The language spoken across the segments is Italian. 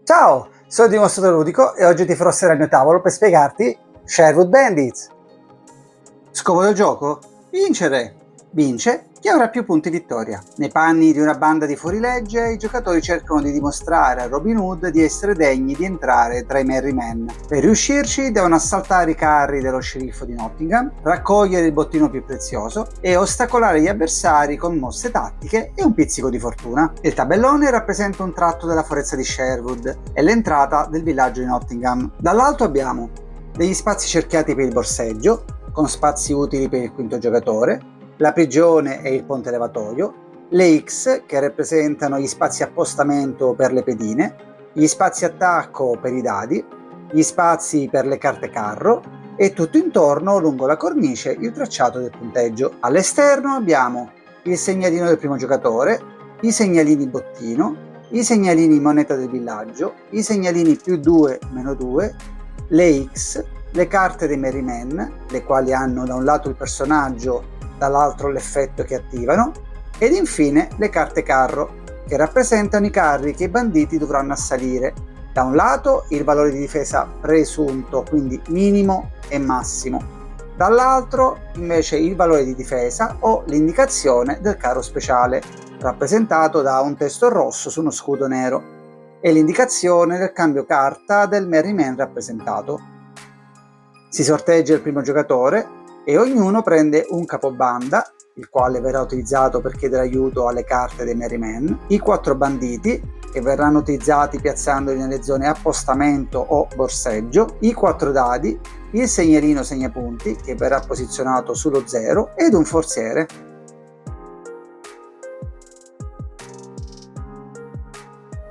Ciao, sono il dimostratore ludico e oggi ti farò sedere al mio tavolo per spiegarti Sherwood Bandits. Scopo del gioco? Vincere! Vince chi avrà più punti vittoria. Nei panni di una banda di fuorilegge, i giocatori cercano di dimostrare a Robin Hood di essere degni di entrare tra i Merry Men. Per riuscirci devono assaltare i carri dello sceriffo di Nottingham, raccogliere il bottino più prezioso e ostacolare gli avversari con mosse tattiche e un pizzico di fortuna. Il tabellone rappresenta un tratto della foresta di Sherwood e l'entrata del villaggio di Nottingham. Dall'alto abbiamo degli spazi cerchiati per il borseggio, con spazi utili per il quinto giocatore, la prigione e il ponte levatoio, le X che rappresentano gli spazi appostamento per le pedine, gli spazi attacco per i dadi, gli spazi per le carte carro e tutto intorno lungo la cornice il tracciato del punteggio. All'esterno abbiamo il segnalino del primo giocatore, i segnalini bottino, i segnalini moneta del villaggio, i segnalini +2, -2, le X, le carte dei Merry Men, le quali hanno da un lato il personaggio, dall'altro l'effetto che attivano, ed infine le carte carro, che rappresentano i carri che i banditi dovranno assalire. Da un lato il valore di difesa presunto, quindi minimo e massimo, dall'altro invece il valore di difesa o l'indicazione del carro speciale, rappresentato da un testo rosso su uno scudo nero, e l'indicazione del cambio carta del Merry Man rappresentato. Si sorteggia il primo giocatore e ognuno prende un capobanda, il quale verrà utilizzato per chiedere aiuto alle carte dei Merry Men, i 4 banditi, che verranno utilizzati piazzandoli nelle zone appostamento o borseggio, i 4 dadi, il segnalino segnapunti, che verrà posizionato sullo 0, ed un forziere.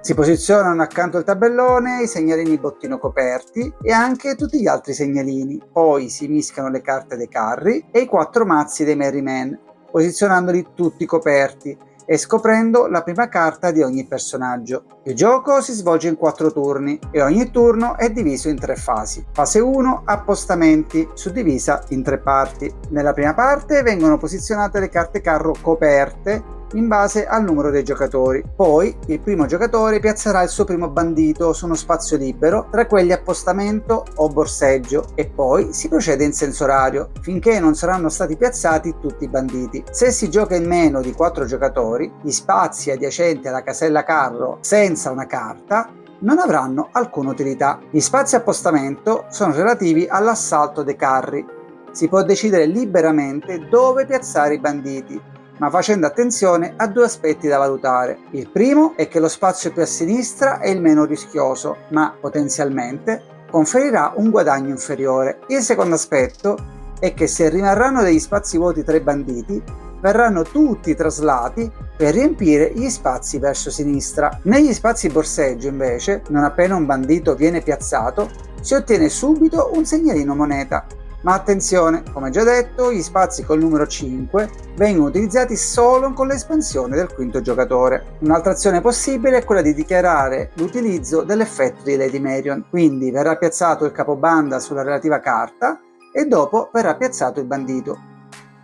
Si posizionano accanto al tabellone i segnalini bottino coperti e anche tutti gli altri segnalini. Poi si mischiano le carte dei carri e i 4 mazzi dei Merry Men, posizionandoli tutti coperti e scoprendo la prima carta di ogni personaggio. Il gioco si svolge in 4 turni e ogni turno è diviso in 3 fasi. Fase 1, appostamenti, suddivisa in 3 parti. Nella prima parte vengono posizionate le carte carro coperte in base al numero dei giocatori. Poi il primo giocatore piazzerà il suo primo bandito su uno spazio libero tra quelli appostamento o borseggio e poi si procede in senso orario finché non saranno stati piazzati tutti i banditi. Se si gioca in meno di 4 giocatori, gli spazi adiacenti alla casella carro senza una carta non avranno alcuna utilità. Gli spazi appostamento sono relativi all'assalto dei carri. Si può decidere liberamente dove piazzare i banditi, ma facendo attenzione a 2 aspetti da valutare. Il primo è che lo spazio più a sinistra è il meno rischioso, ma potenzialmente conferirà un guadagno inferiore. Il secondo aspetto è che se rimarranno degli spazi vuoti tra i banditi, verranno tutti traslati per riempire gli spazi verso sinistra. Negli spazi borseggio, invece, non appena un bandito viene piazzato, si ottiene subito un segnalino moneta. Ma attenzione, come già detto, gli spazi col numero 5 vengono utilizzati solo con l'espansione del quinto giocatore. Un'altra azione possibile è quella di dichiarare l'utilizzo dell'effetto di Lady Marion, quindi verrà piazzato il capobanda sulla relativa carta e dopo verrà piazzato il bandito.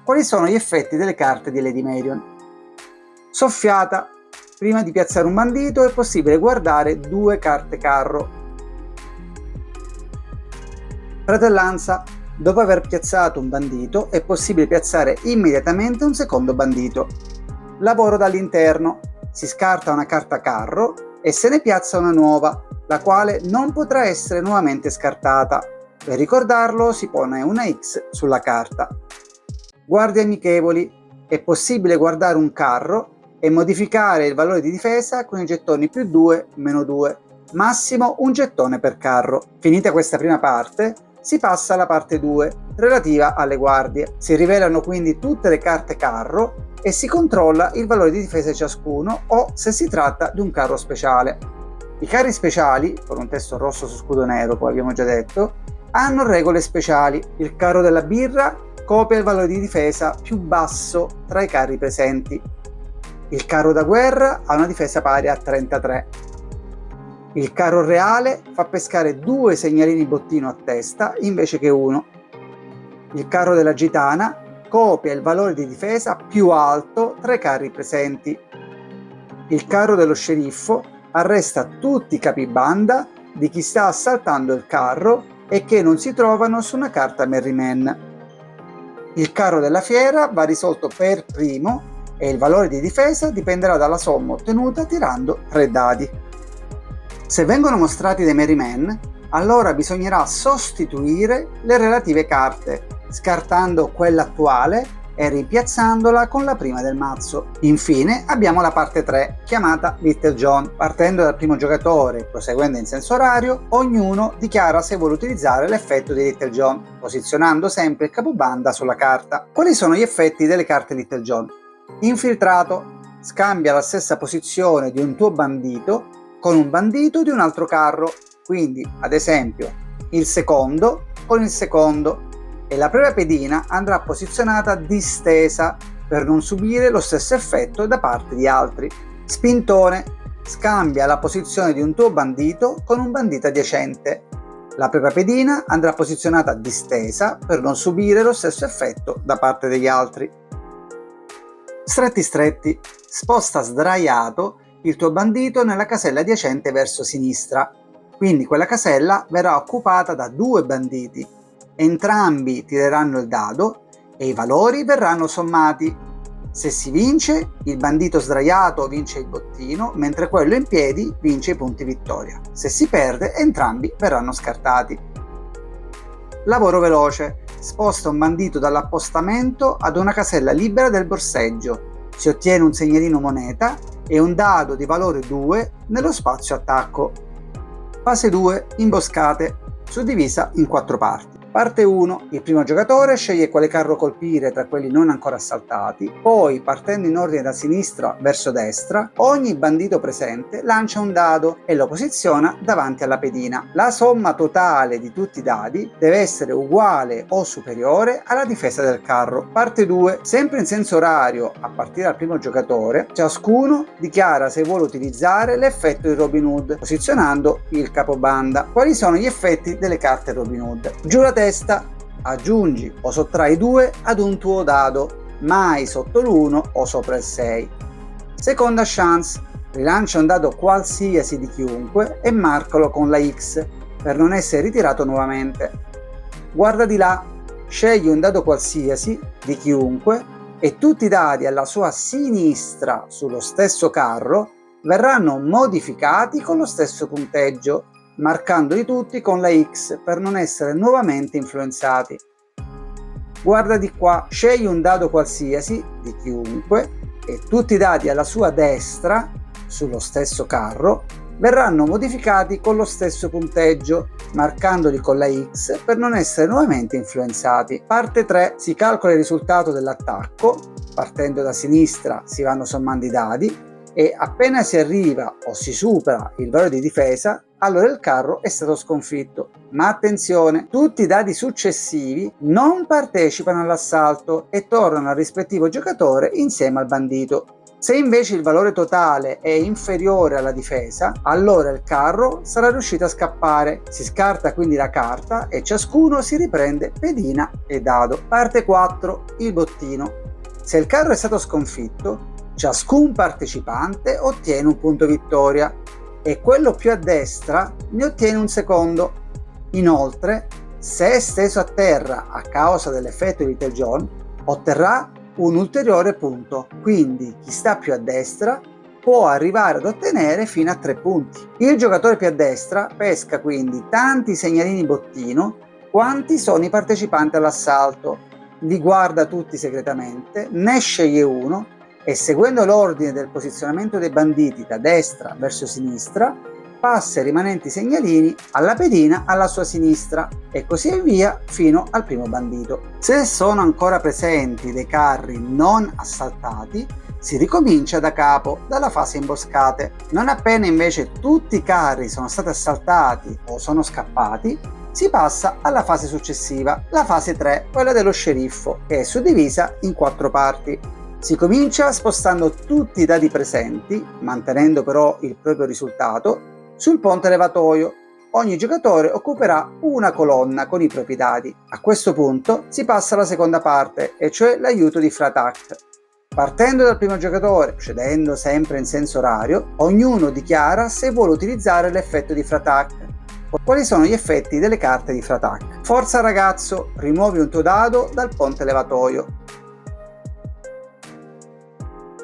Quali sono gli effetti delle carte di Lady Marion? Soffiata. Prima di piazzare un bandito è possibile guardare 2 carte carro. Fratellanza. Dopo aver piazzato un bandito è possibile piazzare immediatamente un secondo bandito. Lavoro dall'interno. Si scarta una carta carro e se ne piazza una nuova, la quale non potrà essere nuovamente scartata. Per ricordarlo si pone una X sulla carta. Guardie amichevoli. È possibile guardare un carro e modificare il valore di difesa con i gettoni +2, -2. Massimo un gettone per carro. Finita questa prima parte, si passa alla parte 2, relativa alle guardie. Si rivelano quindi tutte le carte carro e si controlla il valore di difesa di ciascuno o se si tratta di un carro speciale. I carri speciali, con un testo rosso su scudo nero, come abbiamo già detto, hanno regole speciali. Il carro della birra copia il valore di difesa più basso tra i carri presenti. Il carro da guerra ha una difesa pari a 33. Il carro reale fa pescare 2 segnalini bottino a testa invece che 1. Il carro della gitana copia il valore di difesa più alto tra i carri presenti. Il carro dello sceriffo arresta tutti i capibanda di chi sta assaltando il carro e che non si trovano su una carta Merryman. Il carro della fiera va risolto per primo e il valore di difesa dipenderà dalla somma ottenuta tirando 3 dadi. Se vengono mostrati dei Merryman, allora bisognerà sostituire le relative carte, scartando quella attuale e rimpiazzandola con la prima del mazzo. Infine abbiamo la parte 3, chiamata Little John. Partendo dal primo giocatore e proseguendo in senso orario, ognuno dichiara se vuole utilizzare l'effetto di Little John, posizionando sempre il capobanda sulla carta. Quali sono gli effetti delle carte Little John? Infiltrato: scambia la stessa posizione di un tuo bandito con un bandito di un altro carro, quindi ad esempio il secondo con il secondo, e la propria pedina andrà posizionata distesa per non subire lo stesso effetto da parte di altri. Spintone: scambia la posizione di un tuo bandito con un bandito adiacente. La propria pedina andrà posizionata distesa per non subire lo stesso effetto da parte degli altri. Stretti stretti: sposta sdraiato il tuo bandito nella casella adiacente verso sinistra, quindi quella casella verrà occupata da 2 banditi. Entrambi tireranno il dado e i valori verranno sommati. Se si vince, il bandito sdraiato vince il bottino, mentre quello in piedi vince i punti vittoria. Se si perde, entrambi verranno scartati. Lavoro veloce: sposta un bandito dall'appostamento ad una casella libera del borseggio. Si ottiene un segnalino moneta e un dado di valore 2 nello spazio attacco. Fase 2, imboscate, suddivisa in 4 parti. Parte 1. Il primo giocatore sceglie quale carro colpire tra quelli non ancora assaltati, poi, partendo in ordine da sinistra verso destra, ogni bandito presente lancia un dado e lo posiziona davanti alla pedina. La somma totale di tutti i dadi deve essere uguale o superiore alla difesa del carro. Parte 2. Sempre in senso orario, a partire dal primo giocatore, ciascuno dichiara se vuole utilizzare l'effetto di Robin Hood, posizionando il capobanda. Quali sono gli effetti delle carte Robin Hood? Giù la testa: aggiungi o sottrai 2 ad un tuo dado, mai sotto l'1 o sopra il 6. Seconda chance: rilancia un dado qualsiasi di chiunque e marcalo con la X per non essere ritirato nuovamente. Guarda di là: scegli un dado qualsiasi di chiunque e tutti i dadi alla sua sinistra sullo stesso carro verranno modificati con lo stesso punteggio, marcandoli tutti con la X per non essere nuovamente influenzati. Guarda di qua: scegli un dado qualsiasi di chiunque e tutti i dadi alla sua destra sullo stesso carro verranno modificati con lo stesso punteggio, marcandoli con la X per non essere nuovamente influenzati. Parte 3. Si calcola il risultato dell'attacco. Partendo da sinistra si vanno sommando i dadi e appena si arriva o si supera il valore di difesa, allora il carro è stato sconfitto. Ma attenzione, tutti i dadi successivi non partecipano all'assalto e tornano al rispettivo giocatore insieme al bandito. Se invece il valore totale è inferiore alla difesa, allora il carro sarà riuscito a scappare. Si scarta quindi la carta e ciascuno si riprende pedina e dado. Parte 4. Il bottino. Se il carro è stato sconfitto, ciascun partecipante ottiene un punto vittoria e quello più a destra ne ottiene un secondo. Inoltre, se è steso a terra a causa dell'effetto di Little John, otterrà un ulteriore punto, quindi chi sta più a destra può arrivare ad ottenere fino a 3 punti. Il giocatore più a destra pesca quindi tanti segnalini bottino quanti sono i partecipanti all'assalto, li guarda tutti segretamente, ne sceglie uno e, seguendo l'ordine del posizionamento dei banditi da destra verso sinistra, passa i rimanenti segnalini alla pedina alla sua sinistra e così via fino al primo bandito. Se sono ancora presenti dei carri non assaltati, si ricomincia da capo, dalla fase imboscate. Non appena invece tutti i carri sono stati assaltati o sono scappati, si passa alla fase successiva, la fase 3, quella dello sceriffo, che è suddivisa in 4 parti. Si comincia spostando tutti i dadi presenti, mantenendo però il proprio risultato, sul ponte levatoio. Ogni giocatore occuperà una colonna con i propri dadi. A questo punto si passa alla seconda parte, e cioè l'aiuto di Fratak. Partendo dal primo giocatore, procedendo sempre in senso orario, ognuno dichiara se vuole utilizzare l'effetto di Fratak. Quali sono gli effetti delle carte di Fratak? Forza ragazzo, rimuovi un tuo dado dal ponte levatoio.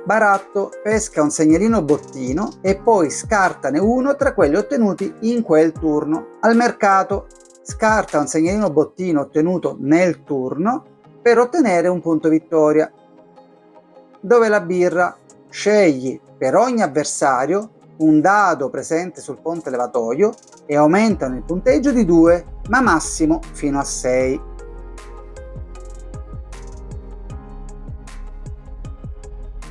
Baratto, pesca un segnalino bottino e poi scartane uno tra quelli ottenuti in quel turno. Al mercato, scarta un segnalino bottino ottenuto nel turno per ottenere un punto vittoria. Dove la birra, scegli per ogni avversario un dado presente sul ponte levatoio e aumentano il punteggio di 2, ma massimo fino a 6.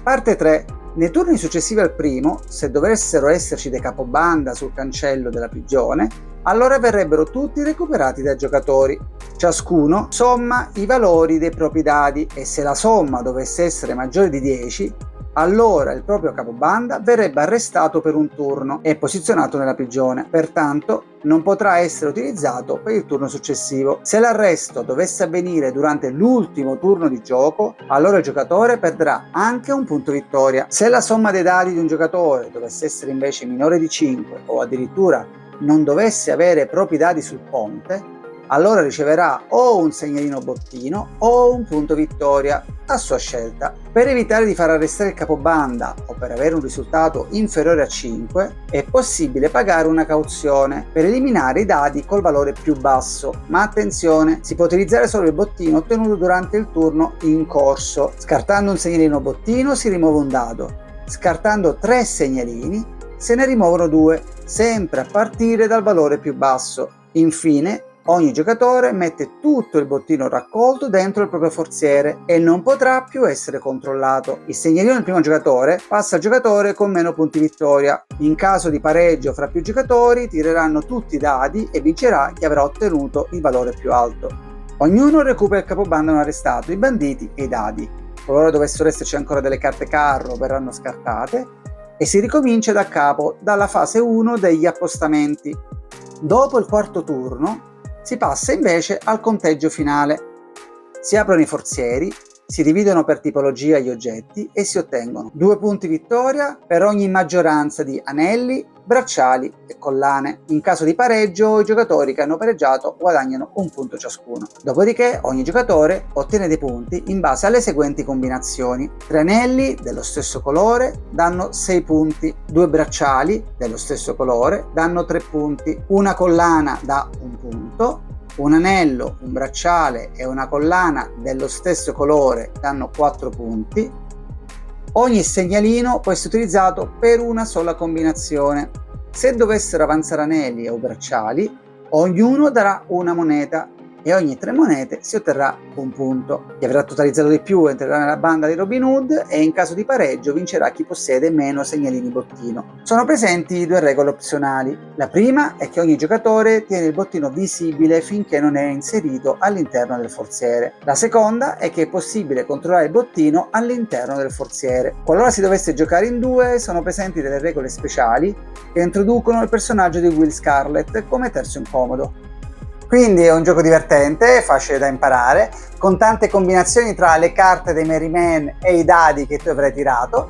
Parte 3. Nei turni successivi al primo, se dovessero esserci dei capobanda sul cancello della prigione, allora verrebbero tutti recuperati dai giocatori. Ciascuno somma i valori dei propri dadi e se la somma dovesse essere maggiore di 10, allora il proprio capobanda verrebbe arrestato per un turno e posizionato nella prigione, pertanto non potrà essere utilizzato per il turno successivo. Se l'arresto dovesse avvenire durante l'ultimo turno di gioco, allora il giocatore perderà anche un punto vittoria. Se la somma dei dadi di un giocatore dovesse essere invece minore di 5 o addirittura non dovesse avere propri dadi sul ponte, allora riceverà o un segnalino bottino o un punto vittoria a sua scelta. Per evitare di far arrestare il capobanda o per avere un risultato inferiore a 5 è possibile pagare una cauzione per eliminare i dadi col valore più basso, ma attenzione, si può utilizzare solo il bottino ottenuto durante il turno in corso. Scartando un segnalino bottino si rimuove un dado, scartando 3 segnalini se ne rimuovono 2, sempre a partire dal valore più basso. Infine ogni giocatore mette tutto il bottino raccolto dentro il proprio forziere e non potrà più essere controllato. Il segnalino del primo giocatore passa al giocatore con meno punti vittoria. In caso di pareggio fra più giocatori tireranno tutti i dadi e vincerà chi avrà ottenuto il valore più alto. Ognuno recupera il capobanda non arrestato, i banditi e i dadi. Qualora dovessero esserci ancora delle carte carro verranno scartate e si ricomincia da capo dalla fase 1 degli appostamenti. Dopo il quarto turno si passa invece al conteggio finale. Si aprono i forzieri, si dividono per tipologia gli oggetti e si ottengono 2 punti vittoria per ogni maggioranza di anelli, bracciali e collane. In caso di pareggio, i giocatori che hanno pareggiato guadagnano un punto ciascuno. Dopodiché ogni giocatore ottiene dei punti in base alle seguenti combinazioni: 3 anelli dello stesso colore danno 6 punti, 2 bracciali dello stesso colore danno 3 punti, una collana dà 1 punto, un anello, un bracciale e una collana dello stesso colore danno 4 punti. Ogni segnalino può essere utilizzato per una sola combinazione. Se dovessero avanzare anelli o bracciali, ognuno darà una moneta e ogni 3 monete si otterrà un punto. Chi avrà totalizzato di più entrerà nella banda di Robin Hood e in caso di pareggio vincerà chi possiede meno segnalini bottino. Sono presenti 2 regole opzionali. La prima è che ogni giocatore tiene il bottino visibile finché non è inserito all'interno del forziere. La seconda è che è possibile controllare il bottino all'interno del forziere. Qualora si dovesse giocare in 2, sono presenti delle regole speciali che introducono il personaggio di Will Scarlet come terzo incomodo. Quindi è un gioco divertente, facile da imparare, con tante combinazioni tra le carte dei Merry Men e i dadi che tu avrai tirato.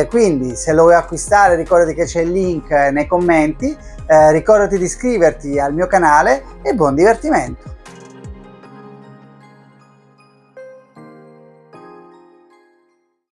Quindi se lo vuoi acquistare ricordati che c'è il link nei commenti, ricordati di iscriverti al mio canale e buon divertimento!